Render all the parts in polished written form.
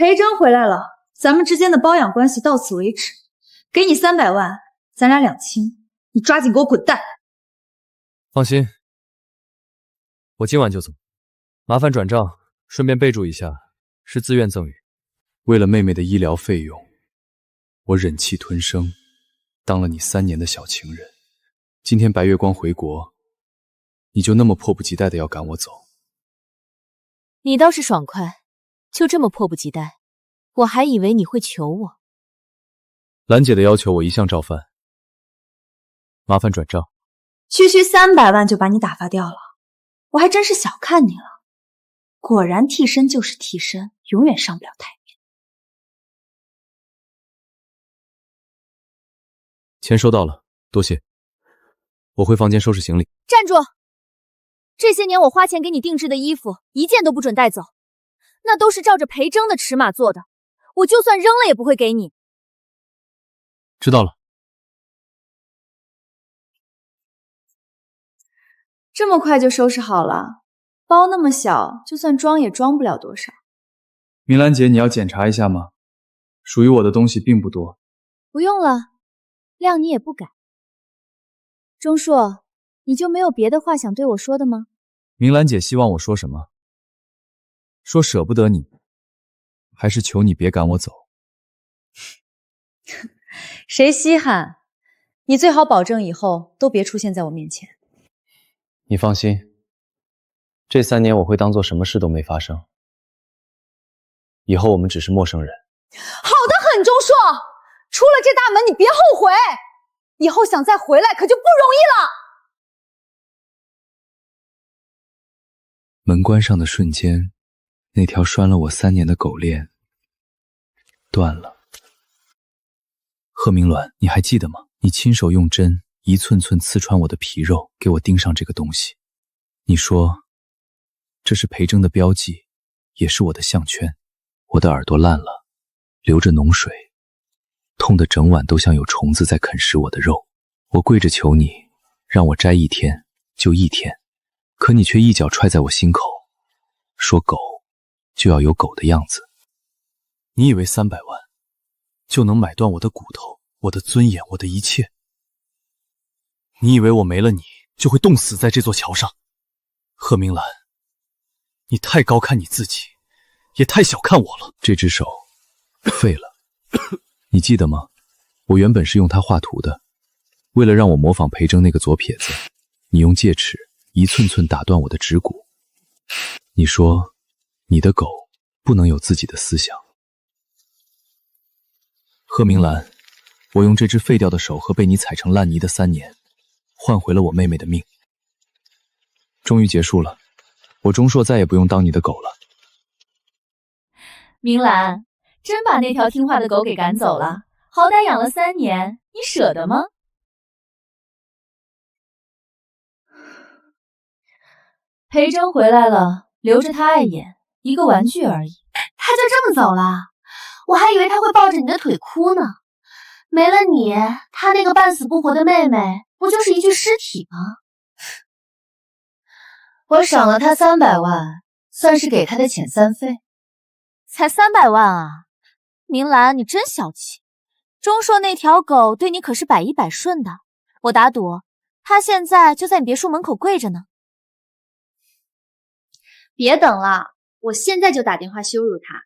裴征回来了，咱们之间的包养关系到此为止。给你300万，咱俩两清，你抓紧给我滚蛋！放心，我今晚就走，麻烦转账，顺便备注一下，是自愿赠与。为了妹妹的医疗费用，我忍气吞声，当了你3年的小情人。今天白月光回国，你就那么迫不及待的要赶我走？你倒是爽快，就这么迫不及待，我还以为你会求我。兰姐的要求我一向照办，麻烦转账。区区300万就把你打发掉了，我还真是小看你了。果然替身就是替身，永远上不了台面。钱收到了，多谢。我回房间收拾行李。站住！这些年我花钱给你定制的衣服，一件都不准带走，那都是照着裴征的尺码做的，我就算扔了也不会给你。知道了。这么快就收拾好了？包那么小，就算装也装不了多少。明兰姐，你要检查一下吗？属于我的东西并不多。不用了，谅你也不敢。钟硕，你就没有别的话想对我说的吗？明兰姐希望我说什么？说舍不得你，还是求你别赶我走？谁稀罕？你最好保证以后都别出现在我面前。你放心，这3年我会当做什么事都没发生。以后我们只是陌生人。好的很，钟硕，出了这大门你别后悔，以后想再回来可就不容易了。门关上的瞬间，那条拴了我3年的狗链断了。贺明鸾，你还记得吗？你亲手用针一寸寸刺穿我的皮肉，给我钉上这个东西。你说这是裴征的标记，也是我的项圈。我的耳朵烂了，流着脓水，痛得整晚都像有虫子在啃食我的肉。我跪着求你，让我摘1天就1天，可你却一脚踹在我心口，说狗就要有狗的样子。你以为300万就能买断我的骨头、我的尊严、我的一切？你以为我没了你就会冻死在这座桥上？贺明兰，你太高看你自己，也太小看我了。这只手废了，你记得吗？我原本是用它画图的，为了让我模仿裴征那个左撇子，你用戒尺一寸寸打断我的指骨。你说你的狗不能有自己的思想。贺明兰，我用这只废掉的手和被你踩成烂泥的3年，换回了我妹妹的命。终于结束了，我钟硕再也不用当你的狗了。明兰，真把那条听话的狗给赶走了，好歹养了3年，你舍得吗？裴征回来了，留着他碍眼，一个玩具而已。他就这么走了？我还以为他会抱着你的腿哭呢。没了你，他那个半死不活的妹妹不就是一具尸体吗？我赏了他300万，算是给他的遣散费。才300万啊！明兰，你真小气。钟硕那条狗对你可是百依百顺的，我打赌，他现在就在你别墅门口跪着呢。别等了，我现在就打电话羞辱他，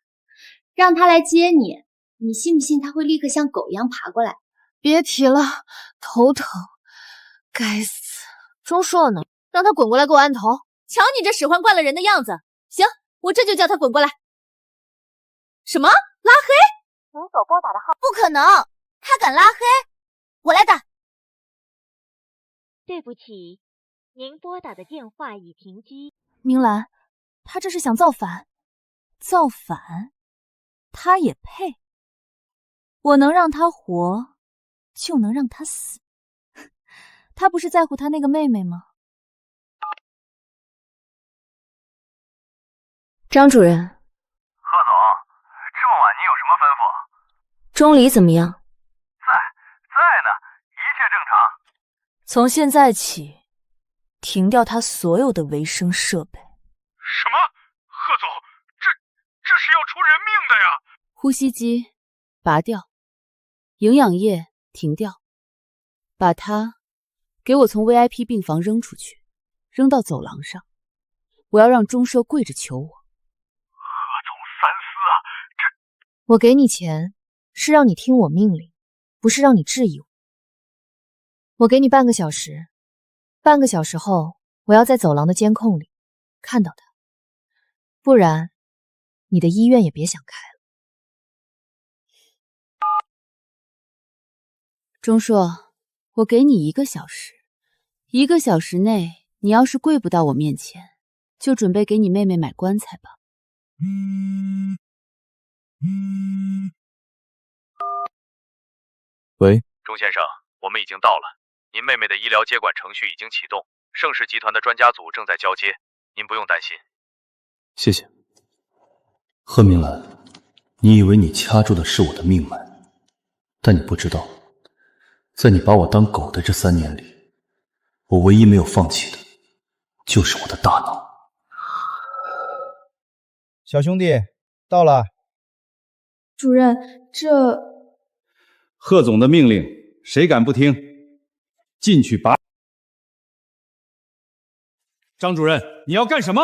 让他来接你。你信不信他会立刻像狗一样爬过来？别提了，头疼。该死！钟硕呢？让他滚过来给我按头。瞧你这使唤惯了人的样子。行，我这就叫他滚过来。什么？拉黑？您所拨打的号不可能，他敢拉黑？我来打。对不起，您拨打的电话已停机。明兰，他这是想造反？造反？他也配？我能让他活，就能让他死。他不是在乎他那个妹妹吗？张主任。贺总，这么晚您有什么吩咐？钟离怎么样？在呢，一切正常。从现在起，停掉他所有的维生设备。什么？贺总，这是要出人命的呀！呼吸机拔掉，营养液停掉，把他给我从 VIP 病房扔出去，扔到走廊上。我要让钟社跪着求我。贺总三思啊！我给你钱是让你听我命令，不是让你质疑我。我给你半个小时，半个小时后我要在走廊的监控里看到他，不然你的医院也别想开了。钟硕，我给你1个小时，1个小时内你要是跪不到我面前，就准备给你妹妹买棺材吧。喂，钟先生，我们已经到了，您妹妹的医疗接管程序已经启动，盛世集团的专家组正在交接，您不用担心。谢谢。贺明兰，你以为你掐住的是我的命脉，但你不知道，在你把我当狗的这3年里，我唯一没有放弃的就是我的大脑。小兄弟，到了。主任，这……贺总的命令，谁敢不听？进去拔！张主任，你要干什么？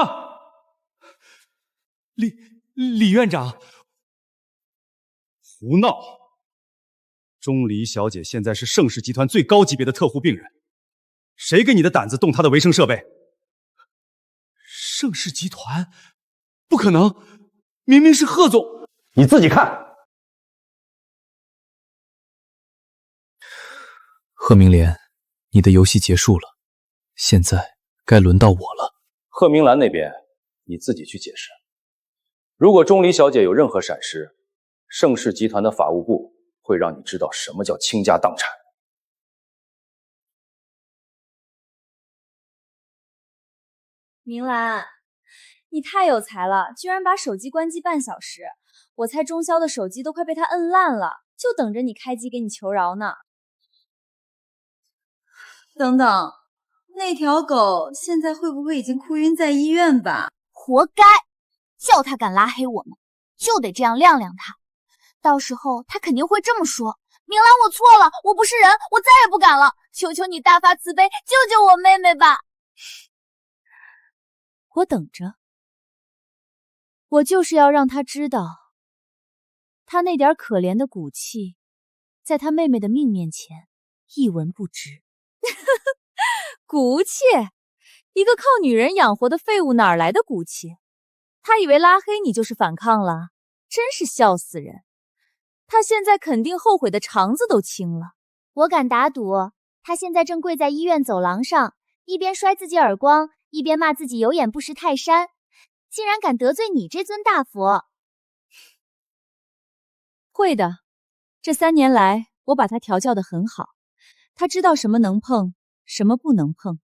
李院长，胡闹！钟离小姐现在是盛世集团最高级别的特护病人，谁给你的胆子动她的维生设备？盛世集团？不可能，明明是贺总。你自己看。贺明莲，你的游戏结束了，现在该轮到我了。贺明兰那边，你自己去解释。如果钟离小姐有任何闪失，盛世集团的法务部会让你知道什么叫倾家荡产。明兰，你太有才了，居然把手机关机半小时。我猜钟潇的手机都快被他摁烂了，就等着你开机给你求饶呢。等等，那条狗现在会不会已经哭晕在医院吧？活该！叫他敢拉黑我们，就得这样晾晾他。到时候他肯定会这么说：明兰，我错了，我不是人，我再也不敢了，求求你大发慈悲，救救我妹妹吧！我等着，我就是要让他知道，他那点可怜的骨气，在他妹妹的命面前一文不值。骨气？一个靠女人养活的废物哪来的骨气？他以为拉黑你就是反抗了，真是笑死人。他现在肯定后悔的肠子都青了。我敢打赌，他现在正跪在医院走廊上，一边摔自己耳光，一边骂自己有眼不识泰山，竟然敢得罪你这尊大佛。会的，这3年来我把他调教得很好，他知道什么能碰，什么不能碰。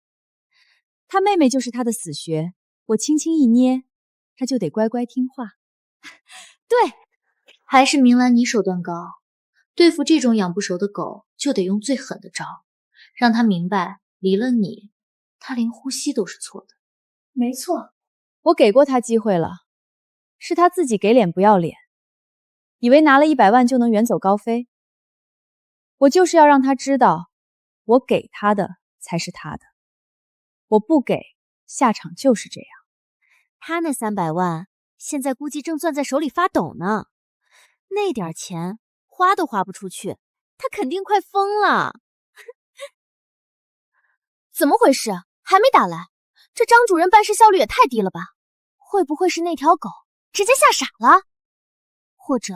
他妹妹就是他的死穴，我轻轻一捏，他就得乖乖听话。对，还是明兰你手段高，对付这种养不熟的狗，就得用最狠的招，让他明白离了你，他连呼吸都是错的。没错，我给过他机会了，是他自己给脸不要脸，以为拿了100万就能远走高飞。我就是要让他知道，我给他的才是他的，我不给，下场就是这样。他那300万现在估计正攥在手里发抖呢，那点钱花都花不出去，他肯定快疯了。怎么回事？还没打来？这张主任办事效率也太低了吧？会不会是那条狗直接吓傻了？或者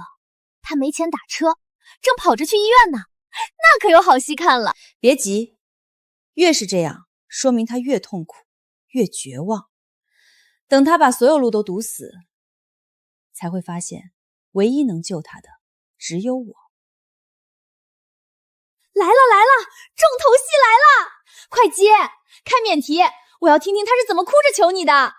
他没钱打车，正跑着去医院呢？那可有好戏看了。别急，越是这样，说明他越痛苦，越绝望。等他把所有路都堵死，才会发现唯一能救他的只有我。来了来了，重头戏来了！快接，开免提，我要听听他是怎么哭着求你的。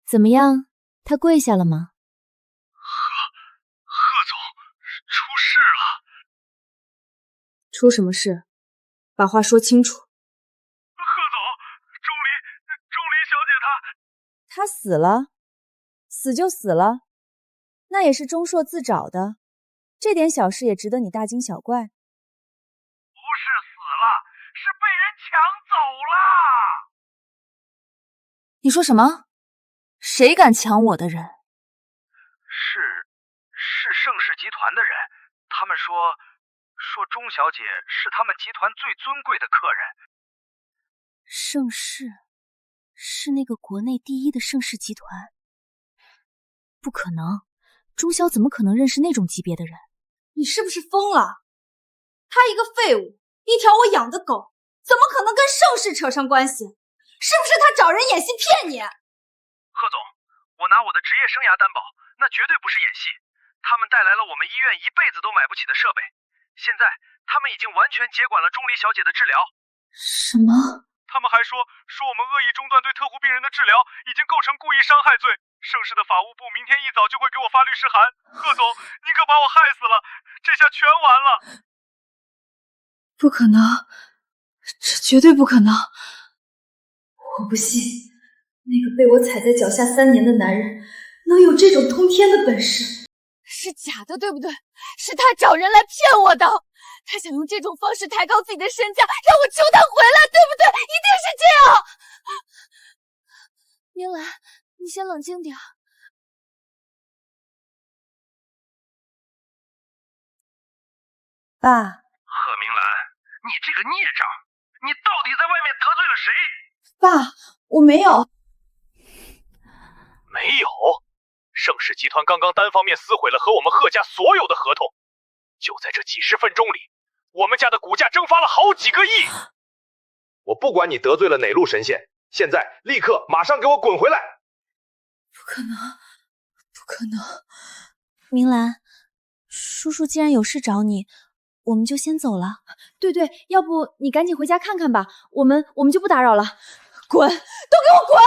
怎么样？他跪下了吗？贺总，出事了！出什么事？把话说清楚。贺总，他死了，死就死了，那也是钟硕自找的，这点小事也值得你大惊小怪？不是死了，是被人抢走了。你说什么？谁敢抢我的人？是盛世集团的人，他们说钟小姐是他们集团最尊贵的客人。盛世是那个国内第一的盛世集团？不可能，钟晓怎么可能认识那种级别的人？你是不是疯了？他一个废物，一条我养的狗，怎么可能跟盛世扯上关系？是不是他找人演戏骗你？贺总，我拿我的职业生涯担保，那绝对不是演戏。他们带来了我们医院一辈子都买不起的设备，现在他们已经完全接管了钟离小姐的治疗。什么？他们还说我们恶意中断对特护病人的治疗，已经构成故意伤害罪。盛世的法务部明天一早就会给我发律师函。贺总，您可把我害死了，这下全完了。不可能，这绝对不可能！我不信，那个被我踩在脚下3年的男人能有这种通天的本事。是假的，对不对？是他找人来骗我的，他想用这种方式抬高自己的身价，让我求他回来，对不对？一定是这样。明兰，你先冷静点。爸，贺明兰，你这个孽障，你到底在外面得罪了谁？爸，我没有。没有？盛世集团刚刚单方面撕毁了和我们贺家所有的合同，就在这几十分钟里，我们家的股价蒸发了好几个亿。我不管你得罪了哪路神仙，现在立刻马上给我滚回来！不可能，不可能！明兰，叔叔既然有事找你，我们就先走了。对，要不你赶紧回家看看吧，我们就不打扰了。滚，都给我滚！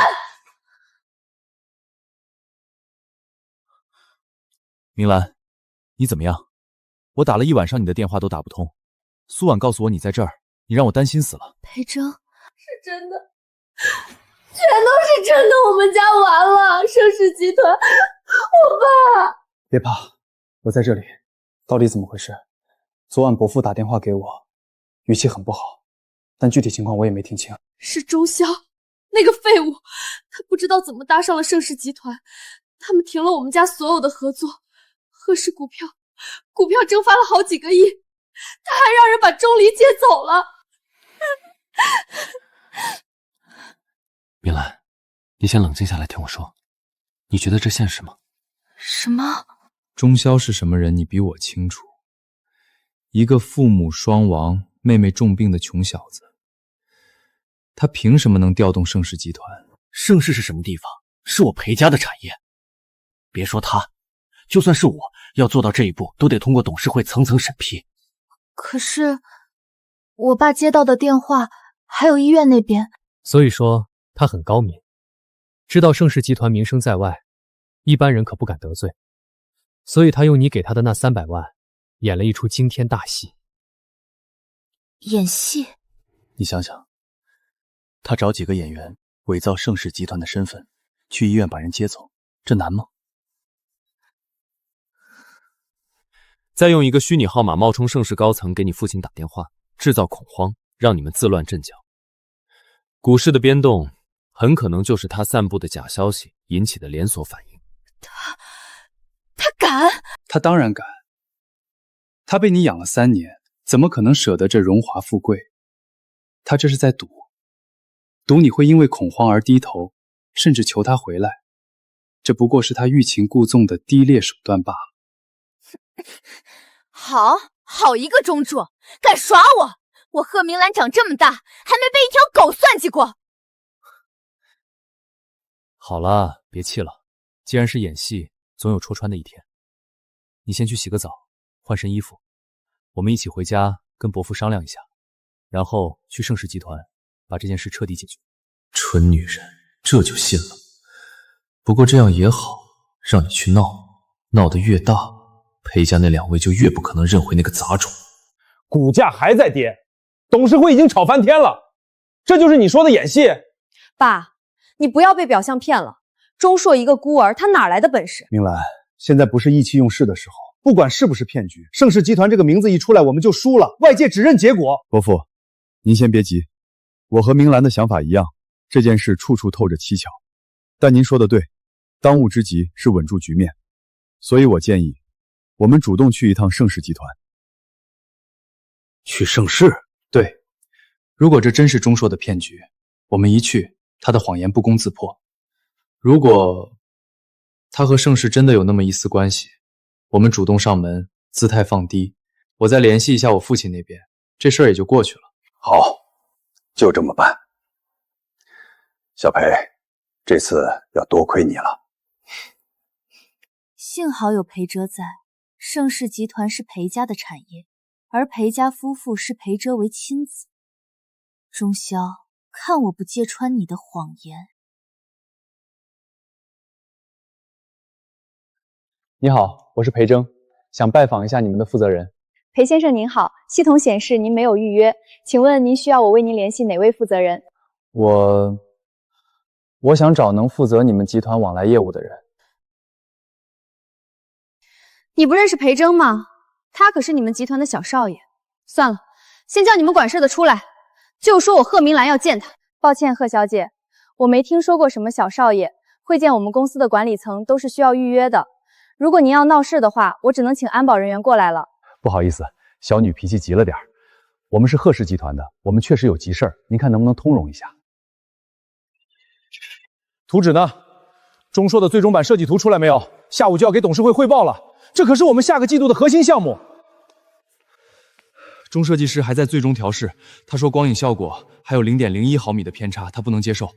明兰，你怎么样？我打了一晚上你的电话都打不通。苏婉告诉我你在这儿，你让我担心死了。裴铮，是真的，全都是真的，我们家完了，盛世集团，我爸。别怕，我在这里。到底怎么回事？昨晚伯父打电话给我，语气很不好，但具体情况我也没听清。是钟潇，那个废物，他不知道怎么搭上了盛世集团，他们停了我们家所有的合作，贺氏股票蒸发了好几个亿，他还让人把钟离接走了。明兰，你先冷静下来听我说，你觉得这现实吗？什么？钟潇是什么人，你比我清楚。一个父母双亡、妹妹重病的穷小子，他凭什么能调动盛世集团？盛世是什么地方？是我裴家的产业。别说他，就算是我要做到这一步，都得通过董事会层层审批。可是我爸接到的电话，还有医院那边。所以说他很高明，知道盛世集团名声在外，一般人可不敢得罪，所以他用你给他的那300万，演了一出惊天大戏。演戏？你想想，他找几个演员伪造盛世集团的身份，去医院把人接走，这难吗？再用一个虚拟号码冒充盛世高层给你父亲打电话，制造恐慌，让你们自乱阵脚。股市的变动很可能就是他散布的假消息引起的连锁反应。他敢？他当然敢。他被你养了3年，怎么可能舍得这荣华富贵？他这是在赌，赌你会因为恐慌而低头，甚至求他回来。这不过是他欲擒故纵的低劣手段罢了。好一个钟柱，敢耍我！我贺明兰长这么大，还没被一条狗算计过。好了，别气了，既然是演戏，总有戳穿的一天。你先去洗个澡，换身衣服，我们一起回家跟伯父商量一下，然后去盛世集团把这件事彻底解决。蠢女人，这就信了。不过这样也好，让你去闹，闹得越大，裴家那2位就越不可能认回那个杂种。股价还在跌，董事会已经吵翻天了，这就是你说的演戏？爸，你不要被表象骗了。钟硕一个孤儿，他哪来的本事？明兰，现在不是意气用事的时候，不管是不是骗局，盛世集团这个名字一出来，我们就输了，外界只认结果。伯父，您先别急，我和明兰的想法一样，这件事处处透着蹊跷。但您说的对，当务之急是稳住局面，所以我建议我们主动去一趟盛世集团。去盛世？对，如果这真是钟硕的骗局，我们一去，他的谎言不攻自破。如果他和盛世真的有那么一丝关系，我们主动上门，姿态放低，我再联系一下我父亲那边，这事儿也就过去了。好，就这么办。小裴，这次要多亏你了。幸好有裴哲在，盛世集团是裴家的产业，而裴家夫妇视裴哲为亲子。钟潇，看我不揭穿你的谎言！你好，我是裴征，想拜访一下你们的负责人。裴先生您好，系统显示您没有预约，请问您需要我为您联系哪位负责人？我想找能负责你们集团往来业务的人。你不认识裴征吗？他可是你们集团的小少爷。算了，先叫你们管事的出来，就说我贺明兰要见他。抱歉，贺小姐，我没听说过什么小少爷，会见我们公司的管理层都是需要预约的。如果您要闹事的话，我只能请安保人员过来了。不好意思，小女脾气急了点儿。我们是贺氏集团的，我们确实有急事儿，您看能不能通融一下？图纸呢？钟硕的最终版设计图出来没有？下午就要给董事会汇报了，这可是我们下个季度的核心项目。钟设计师还在最终调试，他说光影效果还有0.01毫米的偏差，他不能接受。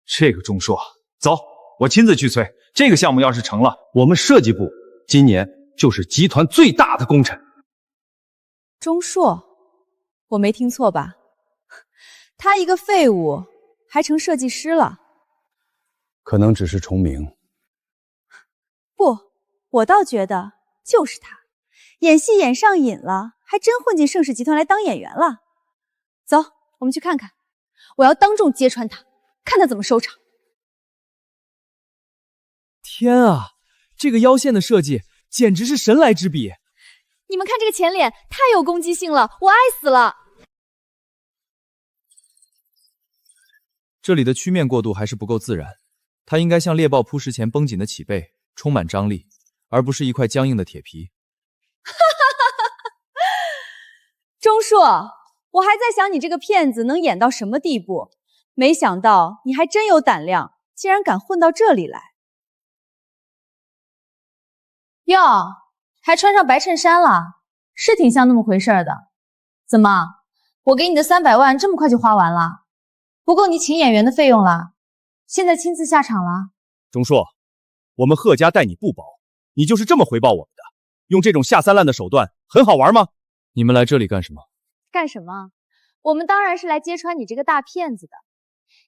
这个钟硕，走，我亲自去催。这个项目要是成了，我们设计部今年就是集团最大的功臣。钟硕，我没听错吧？他一个废物还成设计师了？可能只是重名。不，我倒觉得就是他，演戏演上瘾了，还真混进盛世集团来当演员了。走，我们去看看，我要当众揭穿他，看他怎么收场。天啊，这个腰线的设计简直是神来之笔！你们看这个前脸，太有攻击性了，我爱死了。这里的曲面过渡还是不够自然，它应该像猎豹扑食前绷紧的脊背，充满张力，而不是一块僵硬的铁皮。钟硕，我还在想你这个骗子能演到什么地步，没想到你还真有胆量，竟然敢混到这里来。哟，还穿上白衬衫了，是挺像那么回事的。怎么，我给你的300万这么快就花完了？不够你请演员的费用了，现在亲自下场了。钟硕，我们贺家待你不薄，你就是这么回报我们的？用这种下三滥的手段，很好玩吗？你们来这里干什么？干什么？我们当然是来揭穿你这个大骗子的。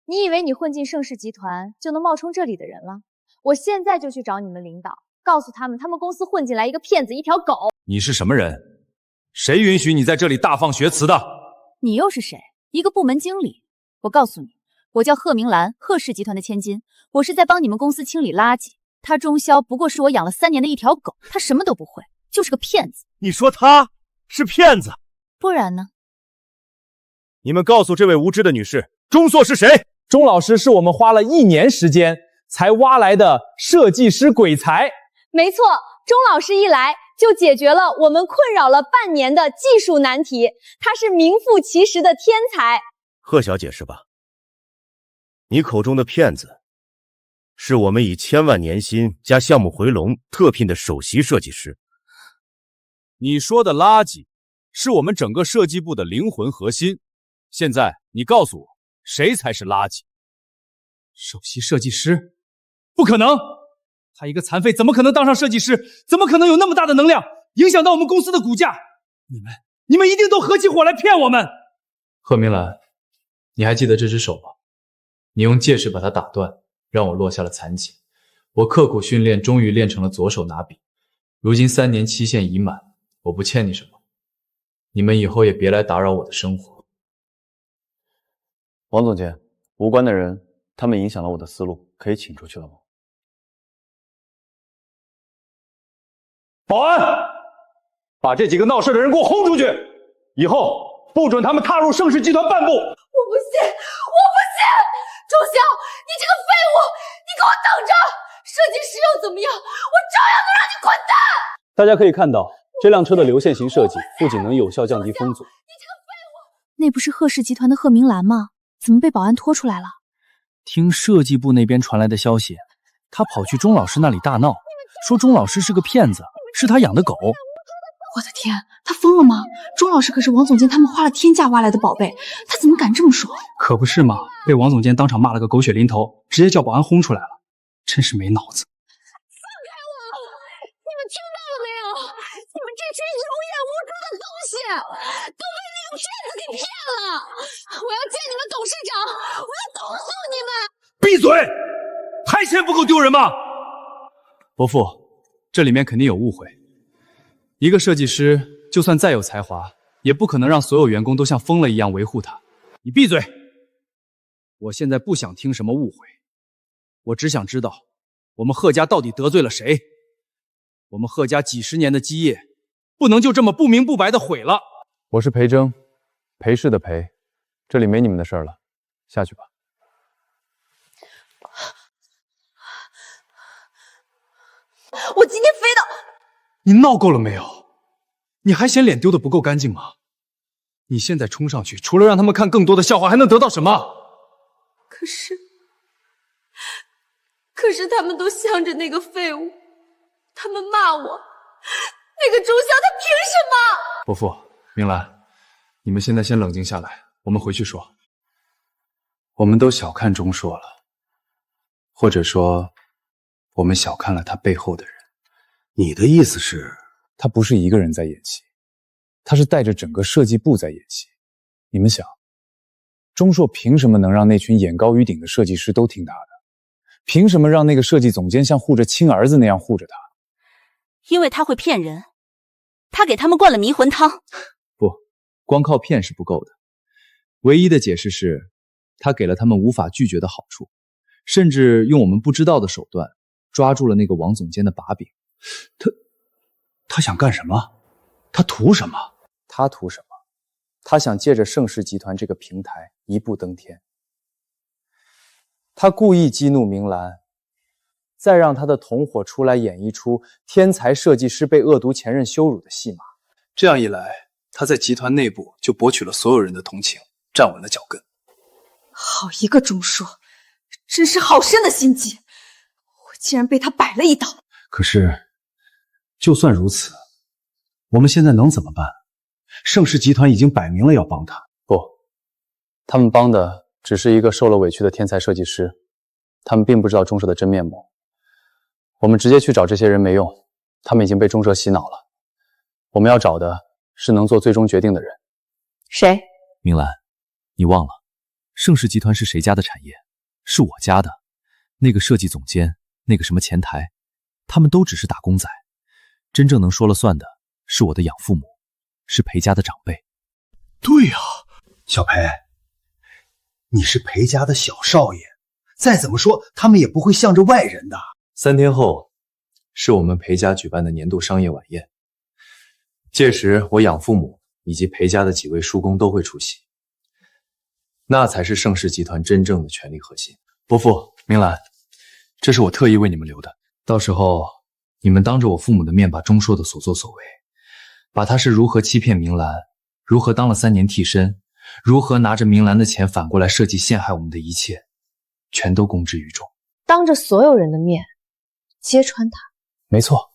你以为你混进盛世集团就能冒充这里的人了？我现在就去找你们领导，告诉他们公司混进来一个骗子，一条狗。你是什么人？谁允许你在这里大放厥词的？你又是谁？一个部门经理。我告诉你，我叫贺明兰，贺氏集团的千金，我是在帮你们公司清理垃圾。他钟潇不过是我养了3年的一条狗，他什么都不会，就是个骗子。你说他是骗子？不然呢？你们告诉这位无知的女士，钟硕是谁？钟老师是我们花了1年时间才挖来的设计师鬼才。没错，钟老师一来就解决了我们困扰了半年的技术难题，他是名副其实的天才。贺小姐是吧？你口中的骗子，是我们以1000万年薪加项目回笼特聘的首席设计师。你说的垃圾，是我们整个设计部的灵魂核心。现在你告诉我，谁才是垃圾？首席设计师？不可能！他一个残废怎么可能当上设计师？怎么可能有那么大的能量，影响到我们公司的股价？你们一定都合起伙来骗我们！贺明兰，你还记得这只手吗？你用戒指把它打断，让我落下了残疾。我刻苦训练，终于练成了左手拿笔。如今3年期限已满，我不欠你什么。你们以后也别来打扰我的生活。王总监，无关的人他们影响了我的思路，可以请出去了吗？保安，把这几个闹事的人给我轰出去！以后不准他们踏入盛世集团半步！我不信，我不信！钟晓，你这个废物，你给我等着！设计师又怎么样？我照样能让你滚蛋！大家可以看到，这辆车的流线型设计不仅能有效降低风阻，那不是贺氏集团的贺明兰吗？怎么被保安拖出来了？听设计部那边传来的消息，他跑去钟老师那里大闹，说钟老师是个骗子，是他养的狗。我的天，他疯了吗？钟老师可是王总监他们花了天价挖来的宝贝，他怎么敢这么说？可不是嘛，被王总监当场骂了个狗血淋头，直接叫保安轰出来了，真是没脑子。放开我！你们听到了没有？你们这群有眼无珠的东西，都被那个骗子给骗了！我要见你们董事长，我要投诉你们！闭嘴！还嫌不够丢人吗？伯父，这里面肯定有误会。一个设计师就算再有才华，也不可能让所有员工都像疯了一样维护他。你闭嘴！我现在不想听什么误会，我只想知道我们贺家到底得罪了谁。我们贺家几十年的基业，不能就这么不明不白的毁了。我是裴征，裴氏的裴，这里没你们的事儿了，下去吧。我今天非到……你闹够了没有？你还嫌脸丢的不够干净吗？你现在冲上去，除了让他们看更多的笑话，还能得到什么？可是他们都向着那个废物，他们骂我，那个钟晓他凭什么？伯父，明兰，你们现在先冷静下来，我们回去说。我们都小看钟硕了，或者说，我们小看了他背后的人。你的意思是，他不是一个人在演戏，他是带着整个设计部在演戏。你们想，钟硕凭什么能让那群眼高于顶的设计师都听他的？凭什么让那个设计总监像护着亲儿子那样护着他？因为他会骗人，他给他们灌了迷魂汤。不，光靠骗是不够的，唯一的解释是，他给了他们无法拒绝的好处，甚至用我们不知道的手段抓住了那个王总监的把柄。他想干什么？他图什么？他图什么？他想借着盛世集团这个平台一步登天。他故意激怒明兰，再让他的同伙出来演一出天才设计师被恶毒前任羞辱的戏码。这样一来，他在集团内部就博取了所有人的同情，站稳了脚跟。好一个钟硕，真是好深的心机，我竟然被他摆了一道。可是，就算如此，我们现在能怎么办？盛世集团已经摆明了要帮他。不，他们帮的只是一个受了委屈的天才设计师，他们并不知道钟硕的真面目。我们直接去找这些人没用，他们已经被钟硕洗脑了。我们要找的是能做最终决定的人。谁？明兰，你忘了，盛世集团是谁家的产业？是我家的。那个设计总监，那个什么前台，他们都只是打工仔。真正能说了算的是我的养父母，是裴家的长辈。对呀，小裴，你是裴家的小少爷，再怎么说他们也不会向着外人的。3天后是我们裴家举办的年度商业晚宴，届时我养父母以及裴家的几位叔公都会出席，那才是盛世集团真正的权力核心。伯父，明兰，这是我特意为你们留的，到时候你们当着我父母的面把钟硕的所作所为，把他是如何欺骗明兰，如何当了3年替身，如何拿着明兰的钱反过来设计陷害我们的一切，全都公之于众。当着所有人的面揭穿他。没错，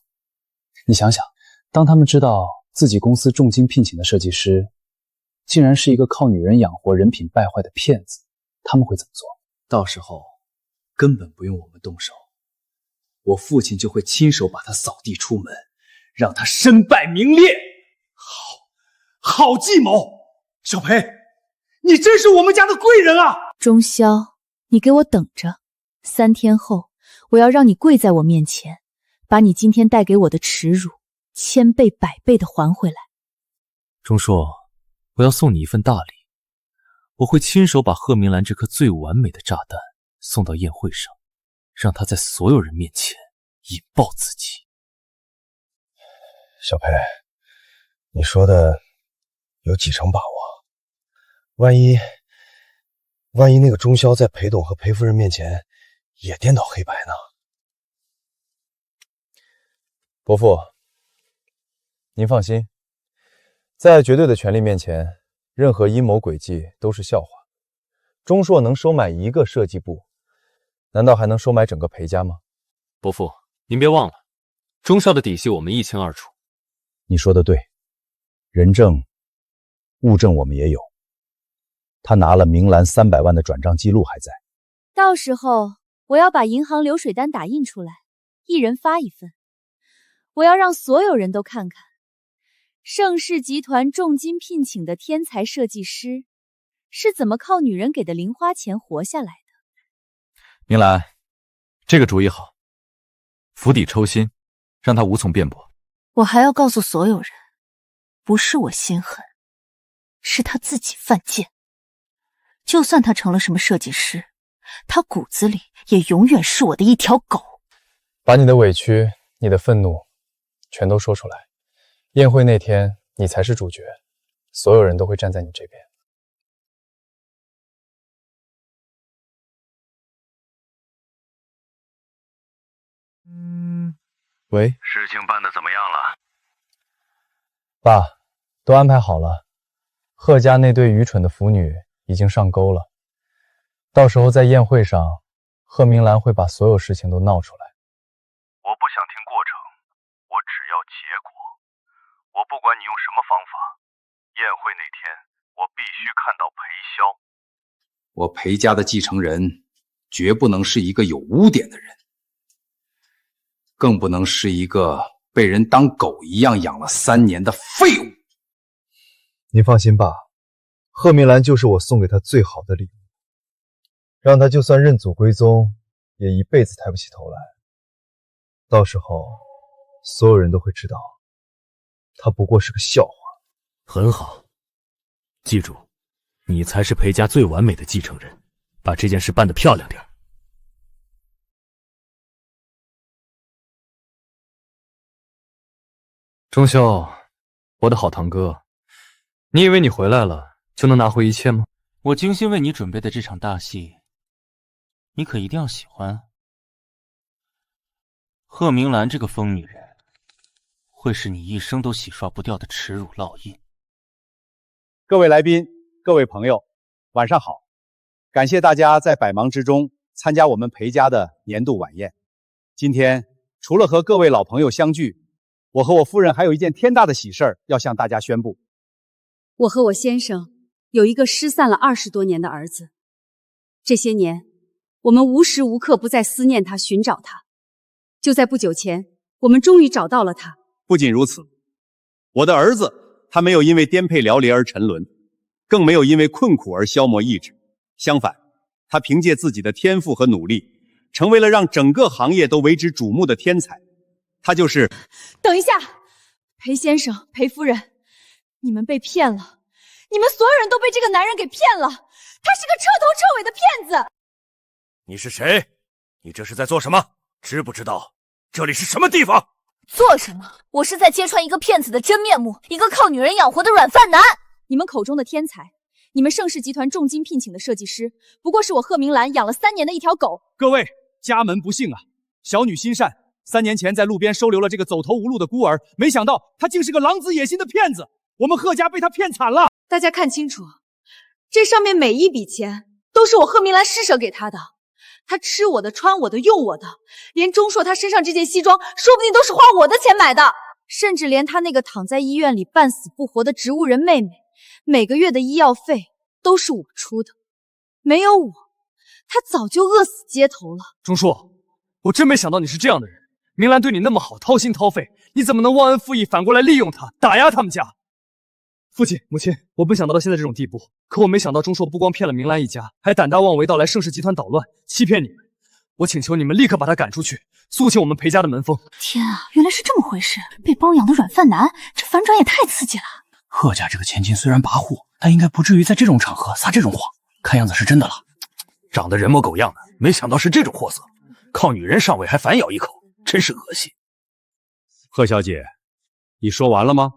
你想想，当他们知道自己公司重金聘请的设计师竟然是一个靠女人养活、人品败坏的骗子，他们会怎么做？到时候根本不用我们动手，我父亲就会亲手把他扫地出门，让他身败名裂。好计谋！小裴，你真是我们家的贵人啊！钟潇，你给我等着，3天后我要让你跪在我面前，把你今天带给我的耻辱1000倍100倍的还回来。钟硕，我要送你一份大礼，我会亲手把贺明兰这颗最完美的炸弹送到宴会上，让他在所有人面前引爆自己。小裴，你说的有几成把握？万一那个钟霄在裴董和裴夫人面前也颠倒黑白呢？伯父，您放心，在绝对的权力面前，任何阴谋诡计都是笑话。钟硕能收买一个设计部，难道还能收买整个裴家吗？伯父，您别忘了，钟少的底细我们一清二楚。你说的对，人证、物证我们也有。他拿了明兰300万的转账记录还在。到时候我要把银行流水单打印出来，一人发一份。我要让所有人都看看，盛世集团重金聘请的天才设计师是怎么靠女人给的零花钱活下来的。明兰，这个主意好，釜底抽薪，让他无从辩驳。我还要告诉所有人，不是我心狠，是他自己犯贱。就算他成了什么设计师，他骨子里也永远是我的一条狗。把你的委屈、你的愤怒全都说出来，宴会那天你才是主角，所有人都会站在你这边。喂，事情办得怎么样了？爸，都安排好了，贺家那对愚蠢的腐女已经上钩了，到时候在宴会上，贺明兰会把所有事情都闹出来。我不想听过程，我只要结果。我不管你用什么方法，宴会那天我必须看到裴萧。我裴家的继承人绝不能是一个有污点的人，更不能是一个被人当狗一样养了3年的废物。您放心吧，贺明兰就是我送给她最好的礼物，让她就算认祖归宗，也一辈子抬不起头来。到时候，所有人都会知道，她不过是个笑话。很好，记住，你才是裴家最完美的继承人，把这件事办得漂亮点。钟秀，我的好堂哥，你以为你回来了就能拿回一切吗？我精心为你准备的这场大戏，你可一定要喜欢。贺明兰这个疯女人，会是你一生都洗刷不掉的耻辱烙印。各位来宾，各位朋友，晚上好！感谢大家在百忙之中参加我们裴家的年度晚宴。今天除了和各位老朋友相聚，我和我夫人还有一件天大的喜事儿要向大家宣布。我和我先生有一个失散了20多年的儿子，这些年我们无时无刻不在思念他，寻找他。就在不久前，我们终于找到了他。不仅如此，我的儿子他没有因为颠沛流离而沉沦，更没有因为困苦而消磨意志。相反，他凭借自己的天赋和努力，成为了让整个行业都为之瞩目的天才。他就是……等一下，裴先生、裴夫人，你们被骗了，你们所有人都被这个男人给骗了，他是个彻头彻尾的骗子。你是谁？你这是在做什么？知不知道这里是什么地方？做什么？我是在揭穿一个骗子的真面目，一个靠女人养活的软饭男。你们口中的天才，你们盛世集团重金聘请的设计师，不过是我贺明兰养了3年的一条狗。各位，家门不幸啊！小女心善，3年前在路边收留了这个走投无路的孤儿，没想到他竟是个狼子野心的骗子。我们贺家被他骗惨了。大家看清楚，这上面每一笔钱都是我贺明兰施舍给他的。他吃我的，穿我的，用我的，连钟硕他身上这件西装，说不定都是花我的钱买的。甚至连他那个躺在医院里半死不活的植物人妹妹，每个月的医药费都是我出的。没有我，他早就饿死街头了。钟硕，我真没想到你是这样的人。明兰对你那么好，掏心掏肺，你怎么能忘恩负义，反过来利用她，打压他们家？父亲、母亲，我没想到现在这种地步。可我没想到钟硕不光骗了明兰一家，还胆大妄为到来盛世集团捣乱，欺骗你们。我请求你们立刻把他赶出去，肃清我们裴家的门风。天啊，原来是这么回事！被包养的软饭男，这反转也太刺激了。贺家这个千金虽然跋扈，但应该不至于在这种场合撒这种谎，看样子是真的了。长得人模狗样的，没想到是这种货色，靠女人上位还反咬一口，真是恶心。贺小姐，你说完了吗？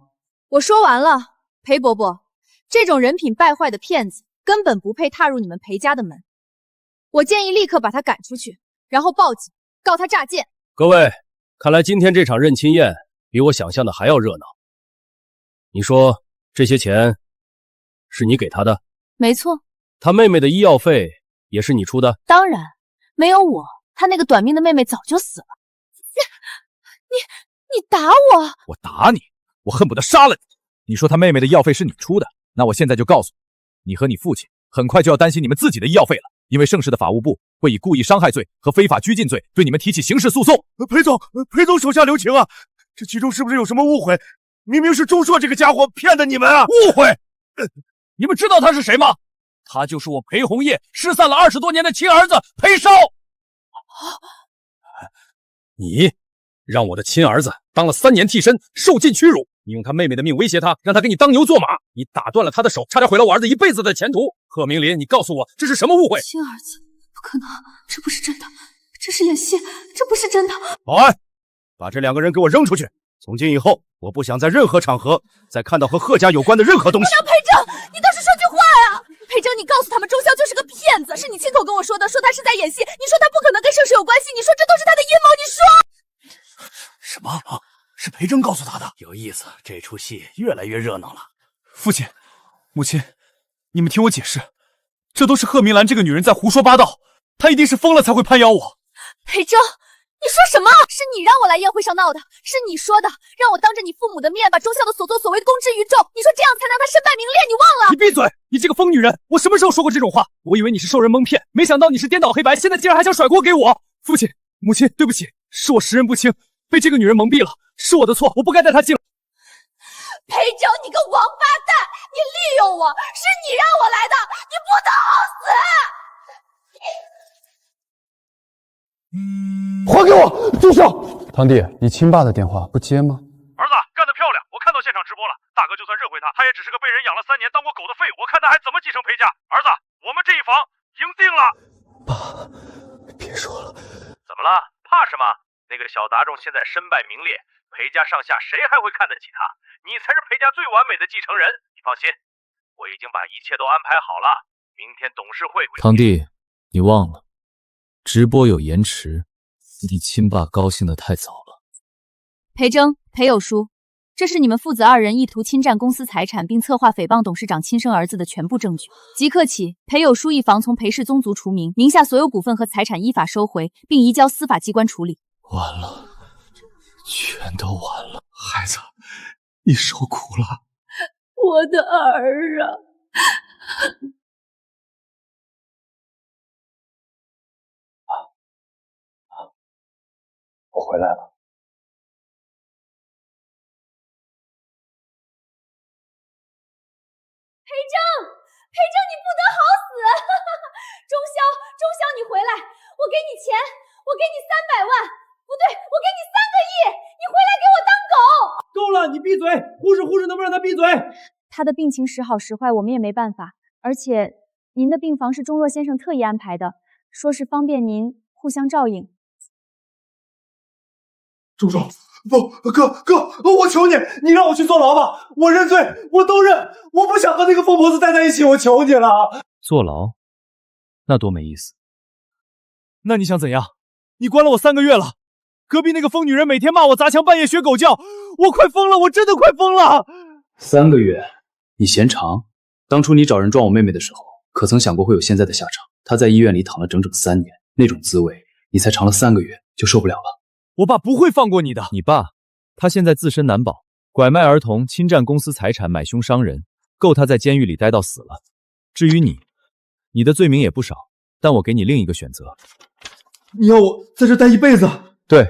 我说完了，裴伯伯，这种人品败坏的骗子根本不配踏入你们裴家的门。我建议立刻把他赶出去，然后报警告他诈骗。各位，看来今天这场认亲宴比我想象的还要热闹。你说这些钱是你给他的？没错。他妹妹的医药费也是你出的？当然，没有我，他那个短命的妹妹早就死了。你打我！我打你，我恨不得杀了你！你说他妹妹的医药费是你出的，那我现在就告诉你，你和你父亲很快就要担心你们自己的医药费了，因为盛世的法务部会以故意伤害罪和非法拘禁罪对你们提起刑事诉讼。裴总手下留情啊！这其中是不是有什么误会？明明是钟硕这个家伙骗的你们啊！误会？你们知道他是谁吗？他就是我裴红叶失散了20多年的亲儿子裴少。你让我的亲儿子当了3年替身，受尽屈辱。你用他妹妹的命威胁他，让他给你当牛做马。你打断了他的手，差点毁了我儿子一辈子的前途。贺明林，你告诉我这是什么误会？亲儿子，不可能，这不是真的，这是演戏，这不是真的。保安，把这2个人给我扔出去！从今以后，我不想在任何场合再看到和贺家有关的任何东西。裴正，你倒是说句话呀！裴正，你告诉他们钟潇就是个骗子，是你亲口跟我说的，说他是在演戏。你说他不可能跟盛世有关系，你说这都是他的阴谋，你说。什么？是裴正告诉他的？有意思，这出戏越来越热闹了。父亲、母亲，你们听我解释，这都是贺明兰这个女人在胡说八道，她一定是疯了才会攀咬我。裴正，你说什么？是你让我来宴会上闹的，是你说的，让我当着你父母的面把钟潇的所作所为公之于众。你说这样才能让他身败名裂，你忘了？你闭嘴！你这个疯女人！我什么时候说过这种话？我以为你是受人蒙骗，没想到你是颠倒黑白，现在竟然还想甩锅给我！父亲、母亲，对不起，是我识人不清，被这个女人蒙蔽了，是我的错，我不该带她进来。裴正，你个王八蛋！你利用我，是你让我来的，你不得好死！还给我！住手！堂弟，你亲爸的电话不接吗？儿子干得漂亮！我看到现场直播了，大哥就算认回他，他也只是个被人养了3年当过狗的废物，我看他还怎么继承裴家。儿子，我们这一房赢定了！爸，别说了。怎么了？怕什么？那个小杂种现在身败名裂，裴家上下谁还会看得起他？你才是裴家最完美的继承人。你放心，我已经把一切都安排好了。明天董事会会。堂弟，你忘了，直播有延迟，你亲爸高兴得太早了。裴征、裴有书，这是你们父子2人意图侵占公司财产并策划诽谤董事长亲生儿子的全部证据。即刻起，裴有书一房从裴氏宗族除名，名下所有股份和财产依法收回，并移交司法机关处理。完了，全都完了，孩子，你受苦了。我的儿啊！我回来了。裴正，你不得好死！钟潇，你回来，我给你钱，我给你300万，不对，我给你3个亿，你回来给我当狗！够了，你闭嘴！护士，能不能让他闭嘴？他的病情时好时坏，我们也没办法。而且，您的病房是钟若先生特意安排的，说是方便您互相照应。钟硕，不，哥，我求你，你让我去坐牢吧，我认罪，我都认，我不想和那个疯婆子待在一起，我求你了。坐牢？那多没意思。那你想怎样？你关了我3个月了，隔壁那个疯女人每天骂我砸墙，半夜学狗叫，我快疯了，我真的快疯了。3个月，你嫌长？当初你找人撞我妹妹的时候，可曾想过会有现在的下场？她在医院里躺了整整3年，那种滋味，你才尝了3个月就受不了了。我爸不会放过你的。你爸，他现在自身难保，拐卖儿童、侵占公司财产、买凶伤人，够他在监狱里待到死了。至于你，你的罪名也不少，但我给你另一个选择。你要我在这待一辈子？对，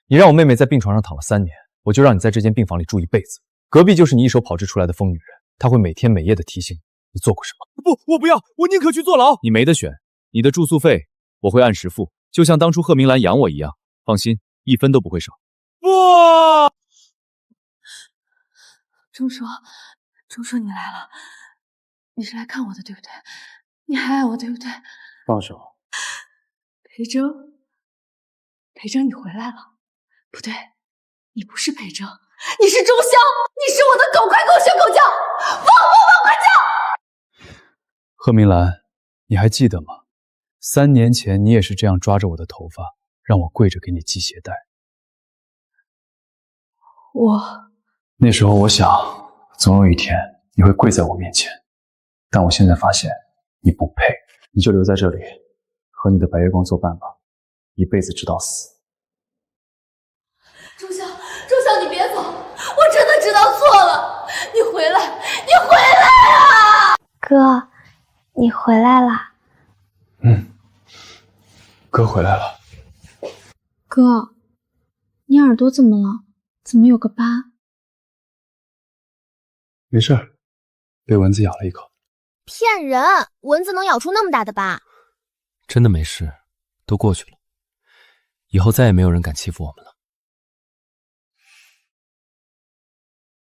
你让我妹妹在病床上躺了3年，我就让你在这间病房里住一辈子。隔壁就是你一手炮制出来的疯女人，她会每天每夜的提醒你做过什么。不，我不要，我宁可去坐牢。你没得选，你的住宿费我会按时付，就像当初贺明兰养我一样，放心，1分都不会少。不，钟硕，你来了，你是来看我的对不对？你还爱我对不对？放手。裴铮，裴铮，你回来了。不对，你不是裴铮，你是钟宵，你是我的狗，快给我学狗叫，汪汪汪，快叫！贺明兰，你还记得吗？3年前你也是这样抓着我的头发，让我跪着给你系鞋带。那时候我想，总有一天你会跪在我面前，但我现在发现你不配，你就留在这里，和你的白月光作伴吧，一辈子直到死。钟宵，你别走，我真的知道错了，你回来，你回来啊！哥，你回来啦。哥回来了。哥，你耳朵怎么了？怎么有个疤？没事儿，被蚊子咬了一口。骗人！蚊子能咬出那么大的疤？真的没事，都过去了。以后再也没有人敢欺负我们了。